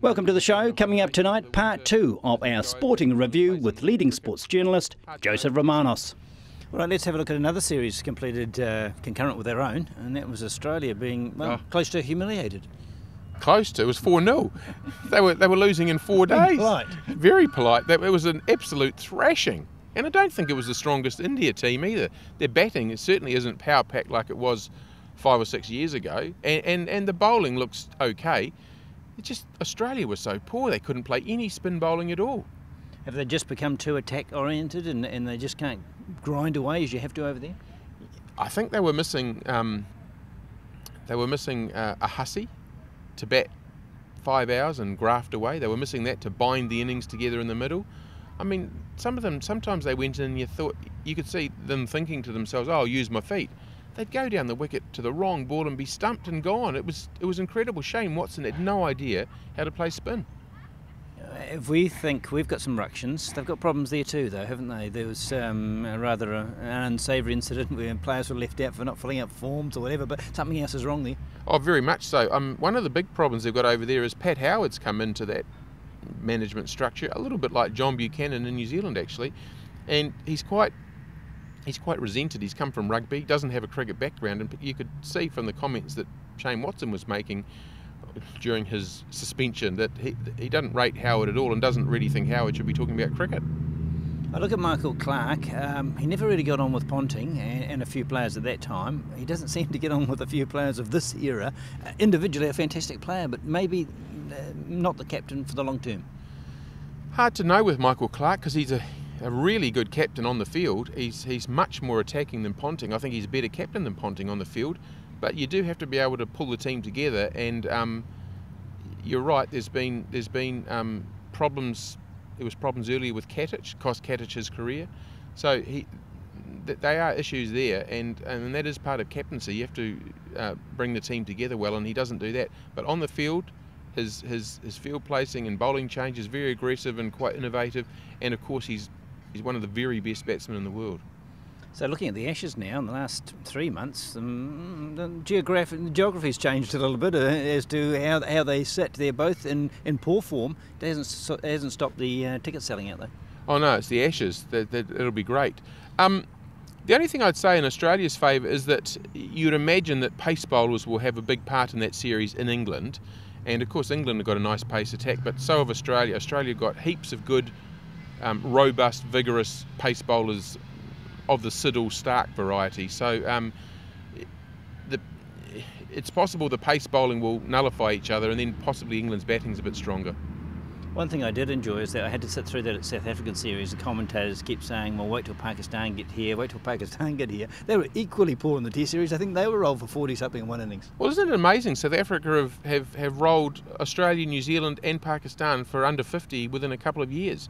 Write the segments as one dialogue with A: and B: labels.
A: Welcome to the show. Coming up tonight, part 2 of our sporting review with leading sports journalist Joseph Romanos. All right, let's have a look at another series completed concurrent with our own, and that was Australia being close to humiliated.
B: Close to, it was 4-0. They were losing in 4 days.
A: Polite.
B: Very polite. It was an absolute thrashing. And I don't think it was the strongest India team either. Their batting certainly isn't power-packed like it was 5 or 6 years ago. And the bowling looks okay. It's just Australia was so poor, they couldn't play any spin bowling at all.
A: Have they just become too attack-oriented and they just can't grind away as you have to over there?
B: I think they were missing a hussy to bat 5 hours and graft away. They were missing that to bind the innings together in the middle. I mean, some of them, sometimes they went in and you could see them thinking to themselves, oh, I'll use my feet. They'd go down the wicket to the wrong ball and be stumped and gone. It was incredible. Shane Watson had no idea how to play spin.
A: If we think we've got some ructions, they've got problems there too, though, haven't they? There was rather an unsavoury incident where players were left out for not filling out forms or whatever, but something else is wrong there.
B: Oh, very much so. One of the big problems they've got over there is Pat Howard's come into that management structure, a little bit like John Buchanan in New Zealand, actually, and he's quite resented. He's come from rugby, doesn't have a cricket background, and you could see from the comments that Shane Watson was making during his suspension that he doesn't rate Howard at all and doesn't really think Howard should be talking about cricket.
A: I look at Michael Clarke. He never really got on with Ponting and a few players at that time. He doesn't seem to get on with a few players of this era. Individually a fantastic player, but maybe not the captain for the long term.
B: Hard to know with Michael Clarke because he's a really good captain on the field. He's much more attacking than Ponting. I think he's a better captain than Ponting on the field. But you do have to be able to pull the team together, and you're right. There's been problems. There was problems earlier with Katic, cost Katic his career. So they are issues there, and that is part of captaincy. You have to bring the team together well, and he doesn't do that. But on the field, his field placing and bowling change is very aggressive and quite innovative, and of course he's one of the very best batsmen in the world.
A: So looking at the Ashes now, in the last 3 months, the geography's changed a little bit as to how they sit. They're both in poor form. It hasn't stopped the ticket selling out, though.
B: Oh no, it's the Ashes. It'll be great. The only thing I'd say in Australia's favour is that you'd imagine that pace bowlers will have a big part in that series in England. And of course England have got a nice pace attack, but so have Australia. Australia got heaps of good, robust, vigorous pace bowlers of the Siddle-Stark variety. So it's possible the pace bowling will nullify each other, and then possibly England's batting's a bit stronger.
A: One thing I did enjoy is that I had to sit through that South African series. The commentators kept saying, well, wait till Pakistan get here, wait till Pakistan get here. They were equally poor in the Test series. I think they were rolled for 40-something in one innings.
B: Well, isn't it amazing? South Africa have rolled Australia, New Zealand and Pakistan for under 50 within a couple of years.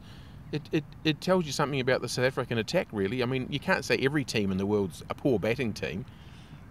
B: It tells you something about the South African attack, really. I mean, you can't say every team in the world's a poor batting team.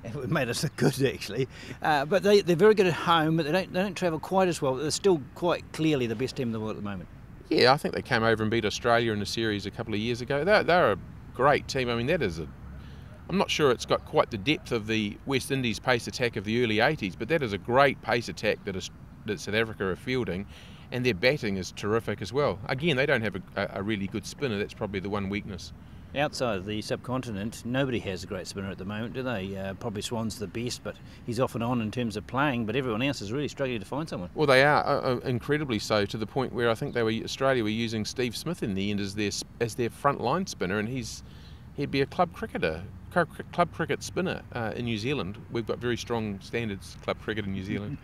A: It made us look good, actually. But they're very good at home, but they don't travel quite as well. They're still quite clearly the best team in the world at the moment. Yeah,
B: I think they came over and beat Australia in a series a couple of years ago. They're a great team. I mean, I'm not sure it's got quite the depth of the West Indies pace attack of the early 80s, but that is a great pace attack that South Africa are fielding. And their batting is terrific as well. Again, they don't have a really good spinner. That's probably the one weakness.
A: Outside of the subcontinent, nobody has a great spinner at the moment, do they? Probably Swan's the best, but he's off and on in terms of playing, but everyone else is really struggling to find someone.
B: Well, they are incredibly so, to the point where I think Australia were using Steve Smith in the end as their front line spinner, and he'd be a club cricket spinner in New Zealand. We've got very strong standards, club cricket in New Zealand.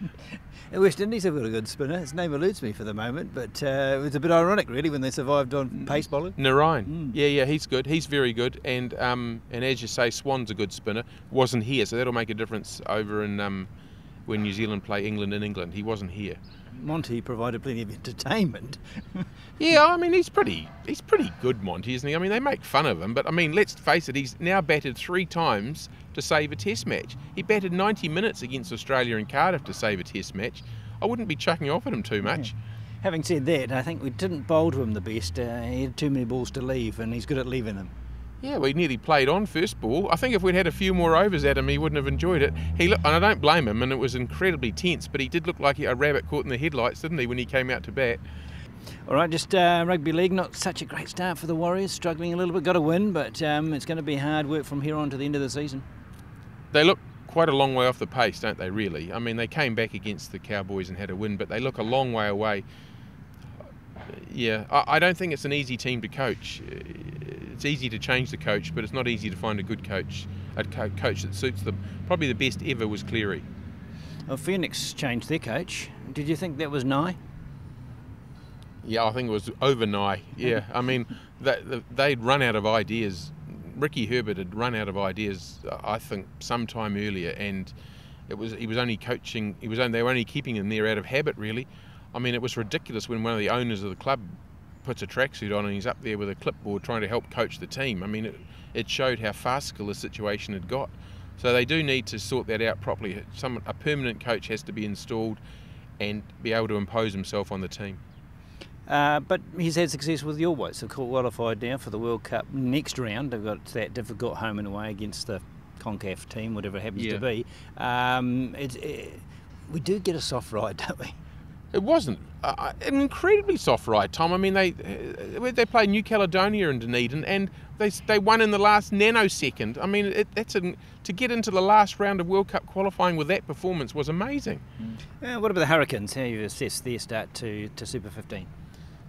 A: The West Indies have got a good spinner. His name eludes me for the moment, but it was a bit ironic, really, when they survived on pace bowling.
B: Narayan. Yeah, he's good. He's very good. And as you say, Swan's a good spinner. Wasn't here, so that'll make a difference over in when New Zealand play England in England. He wasn't here.
A: Monty provided plenty of entertainment.
B: Yeah, I mean, he's pretty good, Monty, isn't he? I mean, they make fun of him, but I mean, let's face it, he's now batted 3 times to save a Test match. He batted 90 minutes against Australia in Cardiff to save a Test match. I wouldn't be chucking off at him too much.
A: Yeah. Having said that, I think we didn't bowl to him the best. He had too many balls to leave, and he's good at leaving them.
B: Yeah, we nearly played on first ball. I think if we'd had a few more overs at him, he wouldn't have enjoyed it. And I don't blame him, and it was incredibly tense, but he did look like a rabbit caught in the headlights, didn't he, when he came out to bat?
A: All right, just rugby league, not such a great start for the Warriors, struggling a little bit, got a win, but it's going to be hard work from here on to the end of the season.
B: They look quite a long way off the pace, don't they, really? I mean, they came back against the Cowboys and had a win, but they look a long way away. Yeah, I don't think it's an easy team to coach. It's easy to change the coach, but it's not easy to find a good coach, a coach that suits them. Probably the best ever was Cleary.
A: Well, Phoenix changed their coach. Did you think that was nigh?
B: Yeah, I think it was over nigh. Yeah, I mean, they'd run out of ideas. Ricky Herbert had run out of ideas, I think, sometime earlier, and he was only coaching. They were only keeping him there out of habit, really. I mean, it was ridiculous when one of the owners of the club puts a tracksuit on and he's up there with a clipboard trying to help coach the team. I mean, it showed how farcical the situation had got. So they do need to sort that out properly. A permanent coach has to be installed and be able to impose himself on the team.
A: But he's had success with the All Whites. They've qualified now for the World Cup next round. They've got that difficult home and away against the CONCACAF team, whatever it happens to be. We do get a soft ride, don't we?
B: It wasn't an incredibly soft ride, Tom. I mean, they played New Caledonia in Dunedin, and they won in the last nanosecond. I mean, to get into the last round of World Cup qualifying with that performance was amazing.
A: What about the Hurricanes? How do you assess their start to Super 15?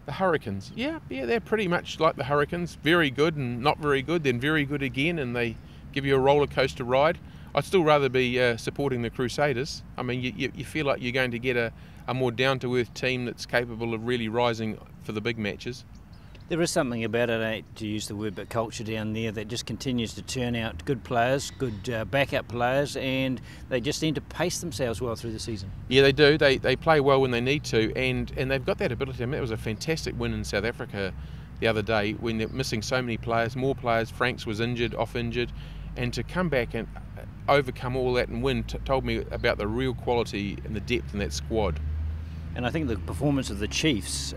B: The Hurricanes, yeah, they're pretty much like the Hurricanes. Very good and not very good, then very good again, and they give you a roller coaster ride. I'd still rather be supporting the Crusaders. I mean, you feel like you're going to get a more down-to-earth team that's capable of really rising for the big matches.
A: There is something about it, I hate to use the word, but culture down there that just continues to turn out good players, good backup players, and they just seem to pace themselves well through the season.
B: Yeah, they do. They play well when they need to, and they've got that ability. I mean, it was a fantastic win in South Africa the other day when they're missing so many players, more players. Franks was off injured, and to come back and overcome all that and win told me about the real quality and the depth in that squad.
A: And I think the performance of the Chiefs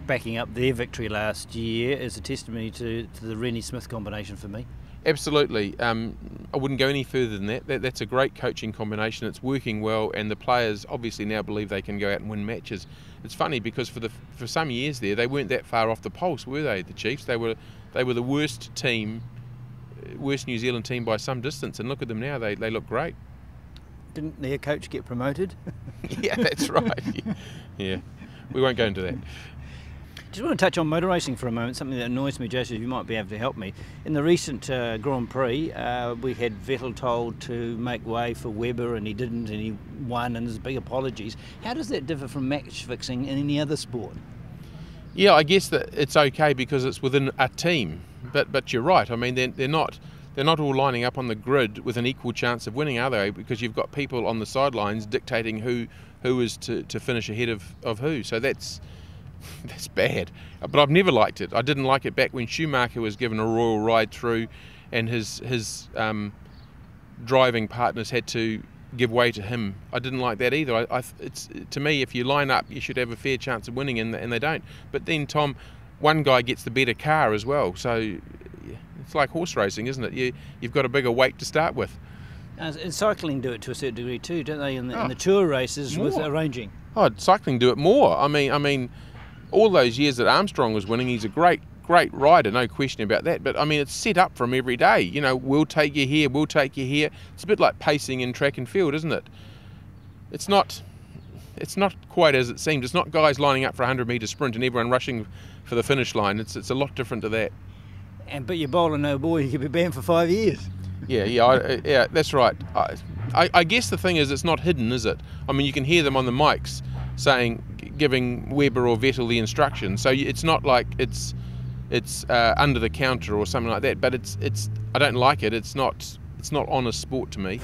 A: backing up their victory last year is a testimony to the Rennie-Smith combination for me.
B: Absolutely. I wouldn't go any further than that. That's a great coaching combination. It's working well, and the players obviously now believe they can go out and win matches. It's funny because for some years there, they weren't that far off the pulse, were they, the Chiefs? They were the worst New Zealand team by some distance, and look at them now. They look great.
A: Didn't their coach get promoted?
B: Yeah, that's right. Yeah, we won't go into that.
A: Just want to touch on motor racing for a moment, something that annoys me, Joseph. You might be able to help me. In the recent Grand Prix, we had Vettel told to make way for Webber, and he didn't, and he won, and there's big apologies. How does that differ from match fixing in any other sport?
B: Yeah, I guess that it's okay because it's within a team, but you're right. I mean, they're not all lining up on the grid with an equal chance of winning, are they? Because you've got people on the sidelines dictating who is to finish ahead of who. So that's bad. But I've never liked it. I didn't like it back when Schumacher was given a royal ride through, and his driving partners had to give way to him. I didn't like that either. To me, if you line up, you should have a fair chance of winning, and they don't. But then, Tom, one guy gets the better car as well. So it's like horse racing, isn't it? You've got a bigger weight to start with.
A: And cycling do it to a certain degree too, don't they? In the tour races more. With arranging.
B: Oh, cycling do it more. I mean, all those years that Armstrong was winning, he's a great rider, no question about that. But I mean, it's set up from every day. You know, we'll take you here, we'll take you here. It's a bit like pacing in track and field, isn't it? It's not quite as it seems. It's not guys lining up for a 100-metre sprint and everyone rushing for the finish line. It's a lot different to that.
A: But you're bowling no ball, you could be banned for 5 years.
B: Yeah, that's right. I guess the thing is, it's not hidden, is it? I mean, you can hear them on the mics giving Webber or Vettel the instructions. So it's not like it's under the counter or something like that. But I don't like it. It's not honest sport to me.